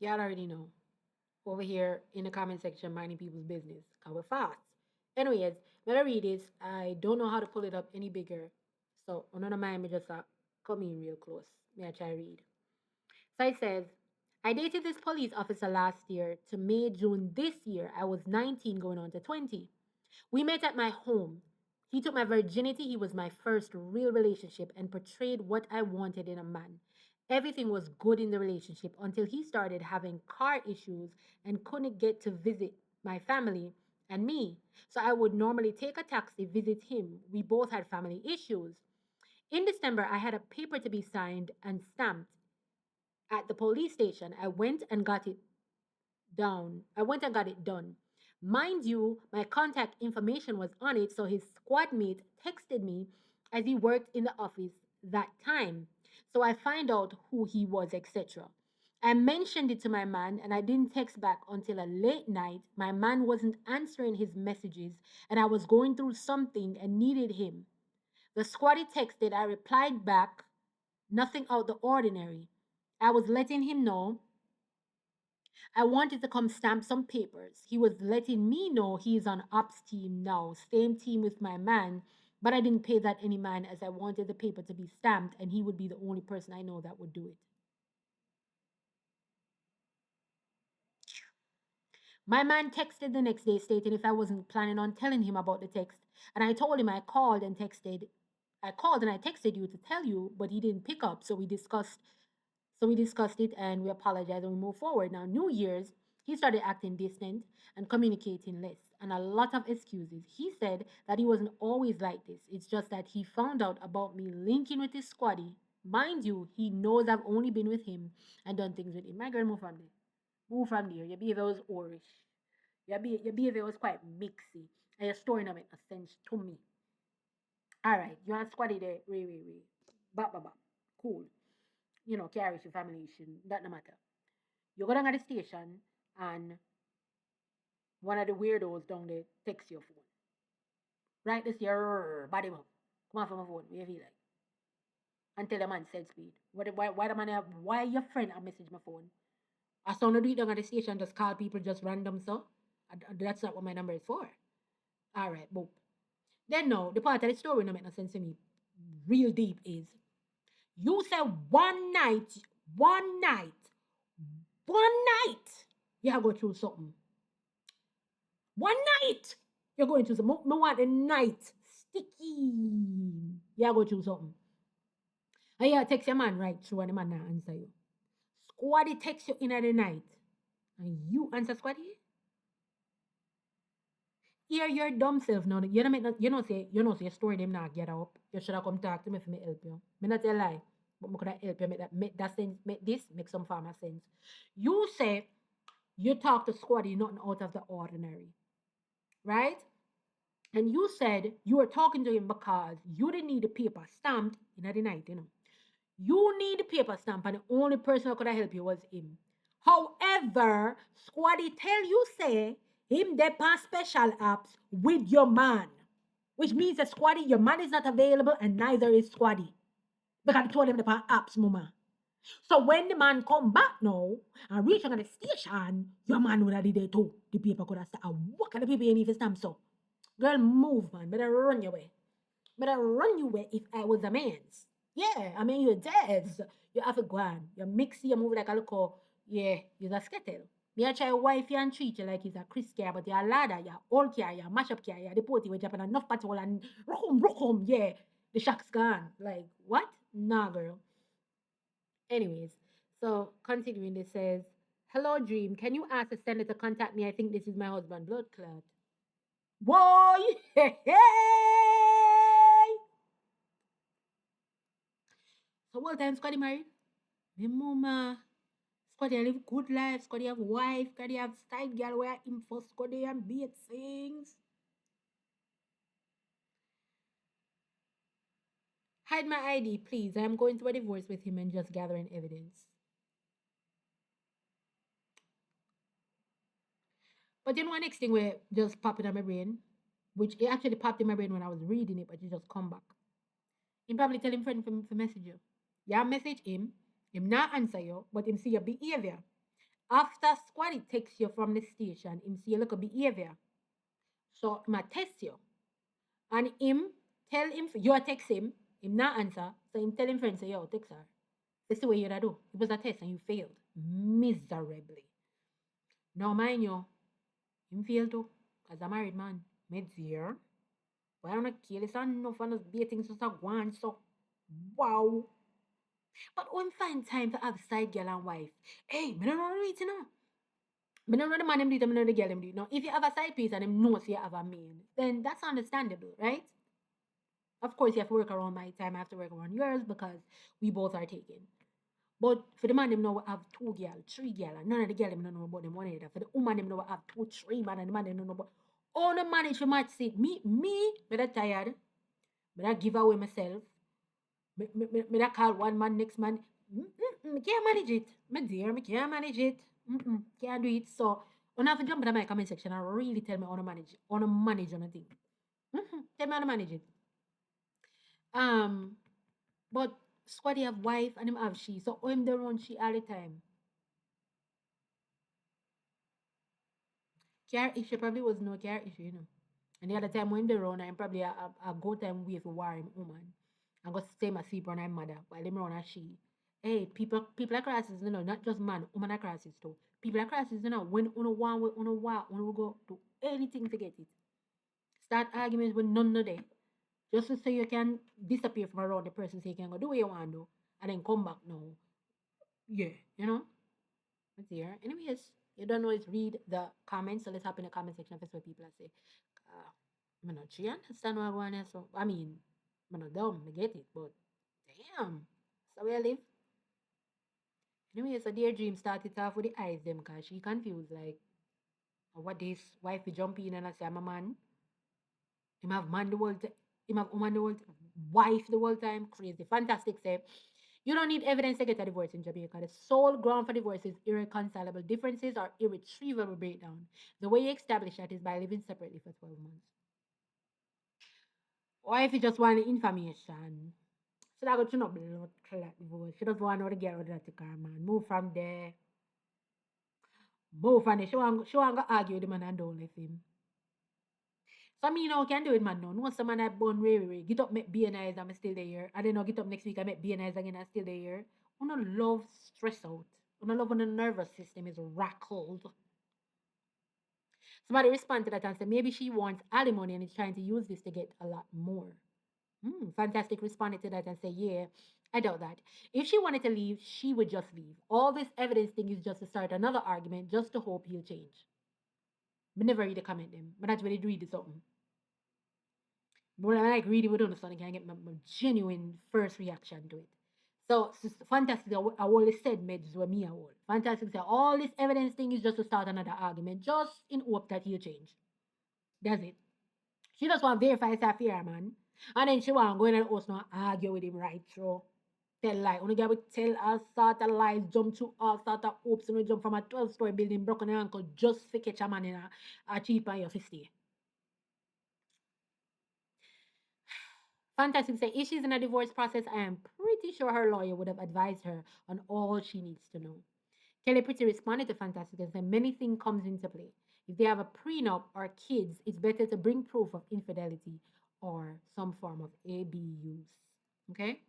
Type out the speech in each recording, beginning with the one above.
Y'all already know. Over here in the comment section, minding people's business. Cause we're fast. Anyways, when I read this, I don't know how to pull it up any bigger. So, another mind me just come in real close. May I try read? So it says, I dated this police officer last year to May, June this year. I was 19 going on to 20. We met at my home. He took my virginity. He was my first real relationship and portrayed what I wanted in a man. Everything was good in the relationship until he started having car issues and couldn't get to visit my family and me. So I would normally take a taxi, visit him. We both had family issues. In December, I had a paper to be signed and stamped at the police station. I went and got it down. I went and got it done. Mind you, my contact information was on it, so his squad mate texted me as he worked in the office that time. So I find out who he was, etc. I mentioned it to my man and I didn't text back until a late night. My man wasn't answering his messages and I was going through something and needed him. The squatty texted, I replied back, nothing out the ordinary. I was letting him know I wanted to come stamp some papers. He was letting me know he's on ops team now, same team with my man, but I didn't pay that any man as I wanted the paper to be stamped and he would be the only person I know that would do it. My man texted the next day stating if I wasn't planning on telling him about the text, and I told him I called and texted. I called and I texted you to tell you, but he didn't pick up, so we discussed it and we apologized and we moved forward. Now, New Year's, he started acting distant and communicating less and a lot of excuses. He said that he wasn't always like this. It's just that he found out about me linking with his squaddy. Mind you, he knows I've only been with him and done things with him. My girl, move from there. Move from there. Your behavior was orish. Your behavior was quite mixy. And your story not make no sense to me. All right, you want squaddy there. Wait. Ba. Cool. You know, carry your family issue. That no matter. You go down at the station and one of the weirdos down there takes your phone. Right this your body up. Come on from my phone. What you feel like? And tell the man said speed. Why the man have why your friend have message my phone? I saw no do it down at the station, just call people just random so. That's not what my number is for. Alright, boom. Then no, the part of the story no make no sense to me. Real deep is you said one night, one night, you have go through something. One night, you're going through something. I want the night sticky. You have go through something. And you text your man right through and the man not answer you. Squaddy text you in at the night. And you answer Squaddy? Hear your dumb self now. You don't say your story them not get up. You should have come talk to me for me help you. Me not tell lie. But me could have help you make that sense, make this make some farmer sense. You say you talk to Squaddy, nothing out of the ordinary. Right? And you said you were talking to him because you didn't need the paper stamped in the night, you know. You need the paper stamp, and the only person who could have helped you was him. However, Squaddy tell you say him there on special apps with your man. Which means that Squaddy, your man is not available and neither is Squaddy. Because I told him the apps, mama. So when the man come back now and reach on the station, your man would have did there too. The paper could have started. What kind of paper you need to stamp so? Girl, move, man. Better run your way. Better run your way if I was a man's. Yeah, I mean, you're dead. You have to go on. You mix you move like a local. Yeah, you're a skettle. Me I try wife you and treat you like he's a Chris care, but you're a ladder, you're old care, you're mash up care, you're the potty with Japan enough patrol and rock home, yeah. The shock's gone. Like, what? Nah, girl. Anyways, so continuing, it says, hello, Dream. Can you ask a sender to contact me? I think this is my husband, blood clot. Boy, hey! So what time Scotty married? My mama. Scotty live good life. Scotty have wife. Scotty have style girl where him for Scotty and be it things. Hide my ID, please. I am going through a divorce with him and just gathering evidence. But you know, next thing where just popped in my brain, which it actually popped in my brain when I was reading it, but it just come back. He probably tell him friend for message you. Yeah, message him not answer you, but him see your behavior. after Squatty takes you from the station, him see a little behavior. So him a test you. And him tell him you text him not answer. So him tell him friend say, yo, text her. This is the way you do. It was a test and you failed miserably. Now mind you, him failed too. As a married man, mid year. Why don't I kill his son? No fun of dating so one so wow. But when find time to have side girl and wife, hey, me don't know it, you know. Me don't know the man him do it, me know the girl him do it. Now, if you have a side piece and him knows you have a main, then that's understandable, right? Of course, you have to work around my time, I have to work around yours because we both are taken. But for the man, them know have 2 girl, 3 girl, and none of the girl them don't know about them one either. For the woman, them know have 2, 3 man, and the man them don't know about. All the manage to match it. Me, that tired. Me that give away myself. Me that call one man, next man. Me can't manage it. Me dear, me can't manage it. Can't do it. So, when I have to jump in my comment section and really tell me how to manage it, how to manage on a thing. Tell me how to manage it. But Squaddy have wife and him have she. So him they run she all the time. Care issue probably was no care issue, you know. And the other time when they run, I'm probably a go time way for war him woman. And go stay my sleep on her mother while them run as she. Hey, people are crosses, you know, not just man, woman are crosses too. People are crosses, you know, when on a one way, on a war, on go do anything to get it. Start arguments with none of them. Just so you can disappear from around the person so you can go do what you want to do and then come back now. Yeah, you know? Let's see here. Anyways, you don't know is read the comments, so let's hop in the comment section for what people say. I'm not sure understand what I want to so I mean, I'm not dumb, I get it, but damn. So where I live. Anyway, so dear dream started off with the eyes them cause she confused like what this wife will jump in and I say I'm a man. Him have man the whole him have woman the whole wife the whole time. Crazy. Fantastic say. You don't need evidence to get a divorce in Jamaica. The sole ground for divorce is irreconcilable differences or irretrievable breakdown. The way you establish that is by living separately for 12 months. Or if you just want information. So that got you not blood clot divorce. She just want to know the girl with that car, man. Move from there. Move from there. She want to argue with the man and don't let him. So me now can do it, man. No some man I born way. Get up, make BNIs, I'm still there. I don't know, get up next week, I make BNIs again, I'm still there. I don't love stress out. I don't love when the nervous system is rackled. Somebody respond to that and say maybe she wants alimony and is trying to use this to get a lot more. Fantastic responded to that and say, yeah, I doubt that. If she wanted to leave, she would just leave. All this evidence thing is just to start another argument just to hope he'll change. I never read the comment them, but that's when they read something. But when I like read it with understanding, I get my genuine first reaction to it. So fantastic. I always said meds were me. Fantastic. So all this evidence thing is just to start another argument, just in hope that he'll change. That's it. She just want to verify it's a fear, man. And then she want to go in and also argue with him right through. Tell lie. Only guy will tell all sort of lies, jump to all sort of hopes, and jump from a 12-story building, broken ankle, just to catch a man in a cheap and your 50. Fantastic say, if she's in a divorce process, I am pretty sure her lawyer would have advised her on all she needs to know. Kelly Pretty responded to Fantastic and said many things comes into play. If they have a prenup or kids, it's better to bring proof of infidelity or some form of abuse. Okay?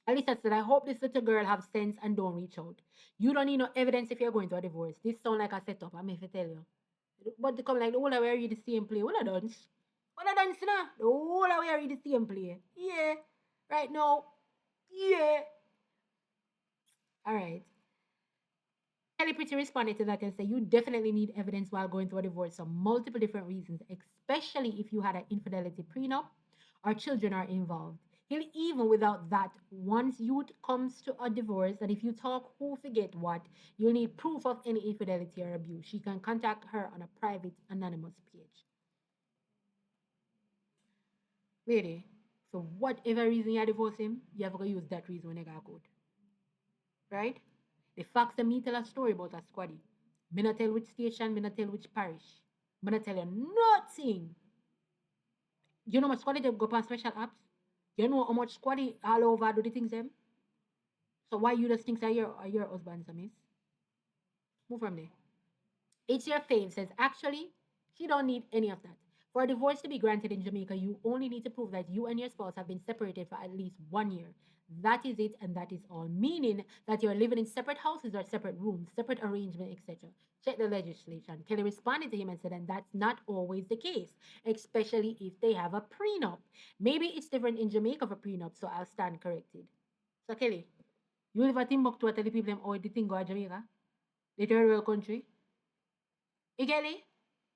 Alisa said, I hope this little girl have sense and don't reach out. You don't need no evidence if you're going to a divorce. This sound like a setup, I'm to tell you. But they come like the whole way read the same play. What I dance? What I dance now? The whole way read the same play. Yeah. Right now. Yeah. All right. Kelly Pretty responded to that and said, you definitely need evidence while going through a divorce for multiple different reasons, especially if you had an infidelity prenup or children are involved. Even without that, once youth comes to a divorce, and if you talk who forget what, you'll need proof of any infidelity or abuse. She can contact her on a private, anonymous page. Lady, for whatever reason you divorce him, you have to use that reason when you got code. Right? The facts that me tell a story about a squaddy. Me not tell which station, me not tell which parish. Me not tell you nothing. You know how much squaddy they go past special apps? You know how much squaddy all over do the things them? So why you just think that your husband, miss? Move from there. It's your fave says, actually, she don't need any of that. For a divorce to be granted in Jamaica, you only need to prove that you and your spouse have been separated for at least 1 year. That is it, and that is all. Meaning that you're living in separate houses or separate rooms, separate arrangement, etc. Check the legislation. Kelly responded to him and said, and that's not always the case, especially if they have a prenup. Maybe it's different in Jamaica for prenup, so I'll stand corrected. So Kelly, you live at Timbuktu, tell the people them how the thing go at Jamaica, the third world country. You get it?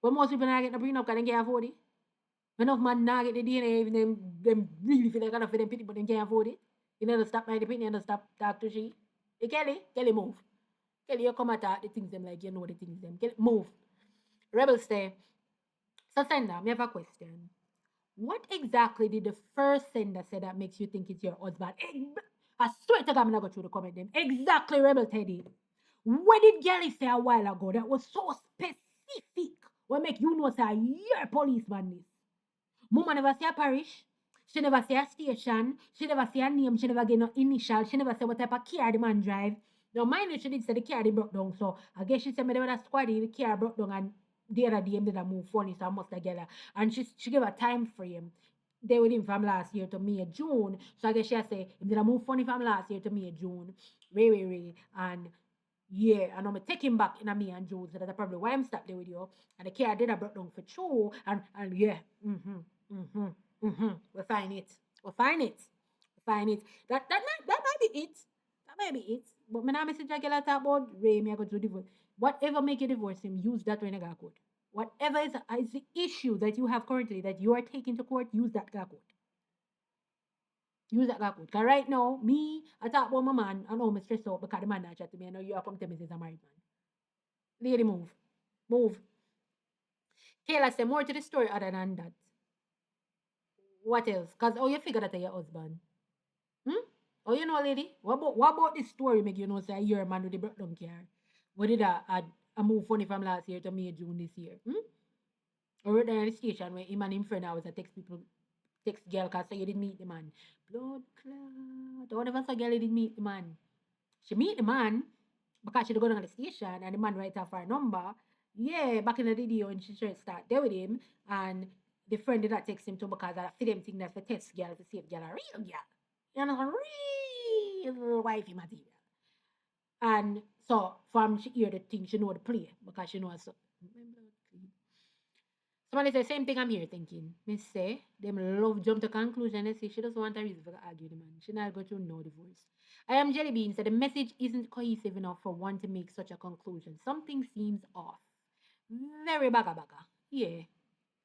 But most people not get the prenup because they can't afford it. Enough man not get the DNA if them really feel like enough for them people, but they can't afford it. You never stop my opinion and stop talk to she. You get it? Kelly move. Kelly, you come at the things them like you know the things them. Kelly, move. Rebel say, so sender, me have a question. What exactly did the first sender say that makes you think it's your husband? I swear to God, I'm not going to go through the comment them. Exactly, Rebel Teddy. What did Gary say a while ago that was so specific? What make you know say you're a policeman this? Mama never see a parish. She never see a station. She never see a name. She never get no initial. She never say what type of car the man drive. Now, mind you, she did say the car they broke down. So I guess she said me there was a squad, the car broke down and the other day did a move funny, so I must have get her. And she gave a time frame. They with him from last year to May, June. So I guess she say, if did a move funny from last year to May, June. Ray. And yeah, and I'm gonna take him back in a me and June. So that's probably why I'm stuck there with you. And the car did a broke down for true. And yeah. We'll find it. We'll find it. We'll find it. That might be it. That might be it. But when I message a girl talk about Ray, me I go to divorce. Whatever make you divorce him, use that when I got court. Whatever is the issue that you have currently that you are taking to court, use that got court. Use that got court. Because right now, me, I talk about my man, I know I'm stressed out because the man not chat to me. I know you are come to me as a married man. Lady, move. Move. Kayla say more to the story other than that. What else? Because how you figure that your husband? Hmm? Oh, you know, lady, what about this story make you know say you're a man with the broke down car? What did I move funny from last year to May, June this year? Hmm? Or right there at the station where him and him friend I was a text people, text girl cause say you didn't meet the man. Blood clot. Don't ever say girl you didn't meet the man. She meet the man because she go down to the station and the man write off her number. Yeah, back in the day when she tried to start there with him and the friend did not text him too because I feel them think that's for test girl to see if girl a real girl. You know, real wifey material. And so from she hear the thing, she know the play because she knows so. Somebody say same thing I'm here thinking. Miss say them love jump to conclusion and say she doesn't want a reason for argue the man. She not go to no divorce. I am Jelly Bean said the message isn't cohesive enough for one to make such a conclusion. Something seems off. Very baga. Yeah.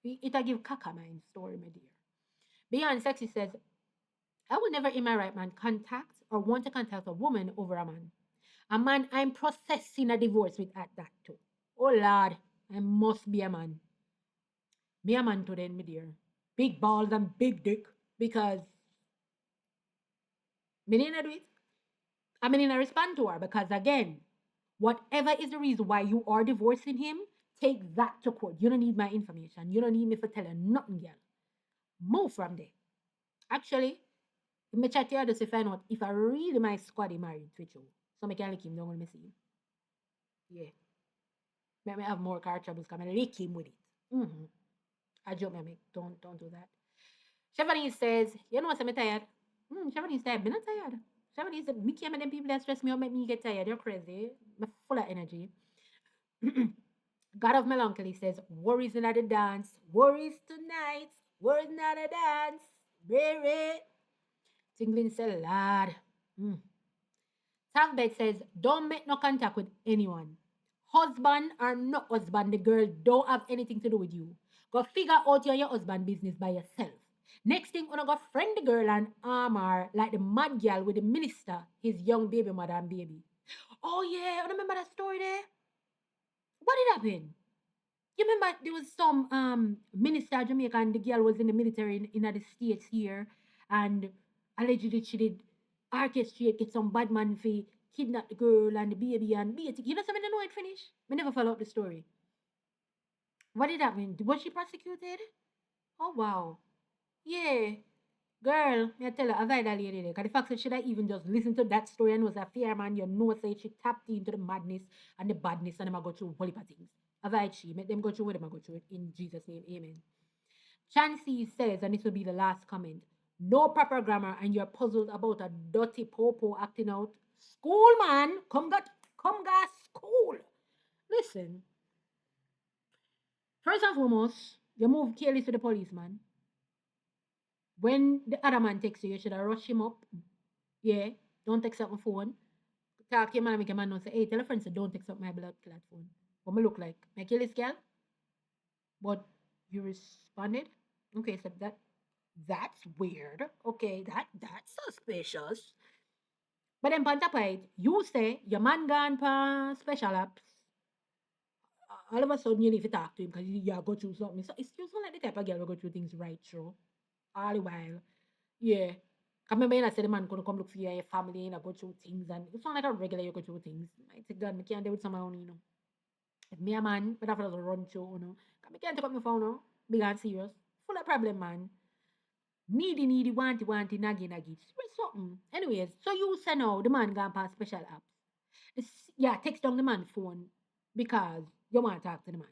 It'll give kaka mind story, my dear. Beyond Sexy says, I will never in my right mind contact or want to contact a woman over a man. A man I'm processing a divorce with at that too. Oh Lord, I must be a man. Me a man to then, my dear. Big balls and big dick. Because me didn't do it. I mean, I respond to her because again, whatever is the reason why you are divorcing him, take that to court. You don't need my information. You don't need me for telling nothing, girl. Move from there. Actually, me chat here just to find out if I really my squad married to you. So me can lick him down when me see him. Yeah. Make me have more car troubles because I lick him with it. Mm-hmm. I joke, me. Don't do that. Stephanie says, you know what, I'm tired. Stephanie said, I'm not tired. Stephanie said, me came and them people that stress me out make me get tired. You're crazy. I'm full of energy. God of Melancholy says, worries not a dance. Worries tonight. Worries not a dance. Baby. Tingling said, lad. Tagbed says, don't make no contact with anyone. Husband or not husband, the girl don't have anything to do with you. Go figure out your husband business by yourself. Next thing, you go friend the girl and arm her like the mad girl with the minister, his young baby mother and baby. Oh yeah, I remember that story there? What did happen? You remember there was some minister Jamaica and the girl was in the military in the States here and allegedly she did orchestrate get some bad man for kidnap the girl and the baby and be it. You know something I know it finished? We never follow up the story. What did that mean? Was she prosecuted? Oh wow. Yeah. Girl, me tell her, avoid that lady there. Because the fact that should I even just listen to that story and was a fair man, you know, say she tapped into the madness and the badness and them a go through whole heap of things. Avoid she, make them go through what them a go through it. In Jesus' name, amen. Chansey says, and this will be the last comment, no proper grammar and you're puzzled about a dirty popo acting out. School, man, come got school. Listen, first and foremost, you move careless to the policeman. When the other man texts you, you should have rush him up. Yeah, don't text up my phone. Talk to your man, make your man know, say, hey, tell a friend, say, don't text up my blood clot phone. What me look like? My kill this girl? But you responded? Okay, so that's weird. Okay, that's suspicious. But then on top of it, you say your man gone for special apps. All of a sudden you need to talk to him because you go through something. So it's just not like the type of girl who go through things right through. All the while. Yeah. I remember you said the man gonna come look for you and your family and go through things and it's not like a regular you go through things. I take God, I can't deal with someone, you know. If me a man, but I have to run through, you know. I can't take up my phone, no. Big and serious. Full of problem, man. Needy, wanty, naggy. Something. Anyways, so you say no, the man gone past special apps. Yeah, text down the man phone because you want to talk to the man.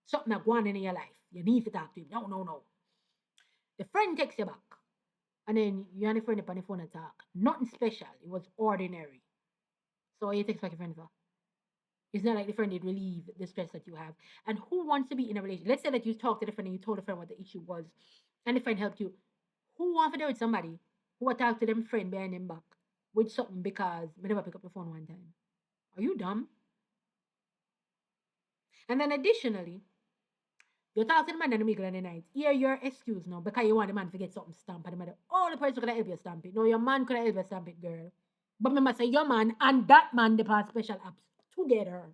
Something that going on in your life. You need to talk to him. No. The friend texts you back. And then you and the friend up on the phone and talk. Nothing special. It was ordinary. So you text back your friend for. It's not like the friend did relieve the stress that you have. And who wants to be in a relationship? Let's say that you talked to the friend and you told the friend what the issue was, and the friend helped you. Who wants to deal with somebody who will talk to them friend behind them back with something because they never pick up the phone one time? Are you dumb? And then additionally, you talk to the man in the middle of the night. Here your excuse now because you want the man to get something stamped. And the man, oh, the person could help you stamp it. No, your man could help you stamp it, girl. But remember, say your man and that man, they pass special apps together.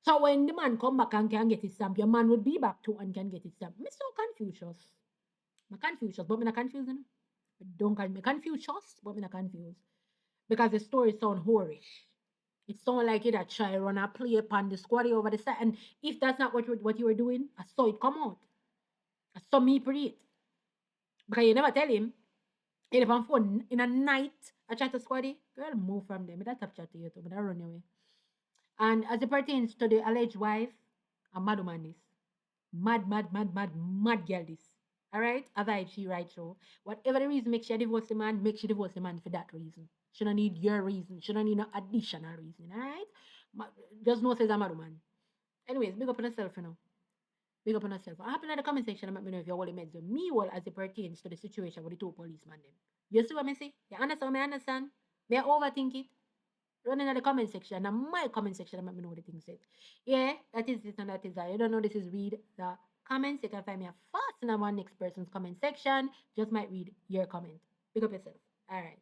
So when the man come back and can get his stamp, your man would be back too and can get his stamp. Me so confused. I'm confused, but I'm not confused, you know? Don't call me confused, but I'm not confused. Because the story sound whorish. It sound like you that try run a play upon the squatty over the side. And if that's not what you were doing, I saw it come out. I saw me pre it. Because you never tell him. And if I'm phone in a night, I try to squatty, girl, move from them. I top chat to you too, but I run away. And as it pertains to the alleged wife, a mad woman this. Mad girl this. Alright? Avoid she right through. Whatever the reason make she divorce the man, make she divorce the man for that reason. She don't need your reason. She don't need no additional reason. Alright? Just know says a mad woman. Anyways, big up on yourself, you know. Big up on yourself. I happen in the comment section and let me know if you're all meds with me well as it pertains to the situation with the two policemen them. You see what I say? You understand what I understand? May I overthink it? Run in the comment section and my comment section and let me know what the thing said. Yeah, that is it and that is that. You don't know this is read the comments. You can find me a fast in one next person's comment section. Just might read your comment. Pick up yourself. All right.